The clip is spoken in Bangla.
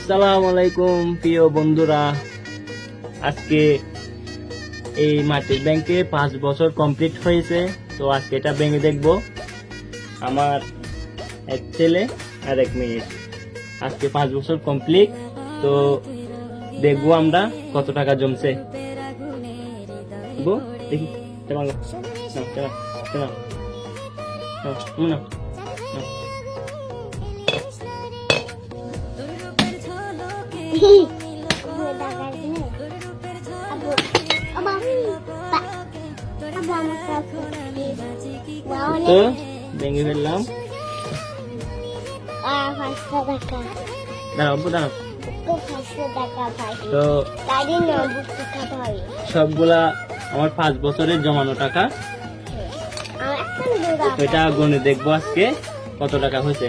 আসসালামু আলাইকুম প্রিয় বন্ধুরা, আজকে এই মাটির ব্যাংকে 5 বছর কমপ্লিট হয়েছে। তো আজকে এটা ভেঙে দেখব। আমার এক ছেলে আর এক মেয়ে, আজকে 5 বছর কমপ্লিট। তো দেখবো আমরা কত টাকা জমছে। দেখি তো ভেঙে ফেললাম। দাঁড়াও দাঁড়াও। তো সবগুলা আমার 5 বছরের জমানো টাকা। এটা গণে দেখবো আজকে কত টাকা হয়েছে।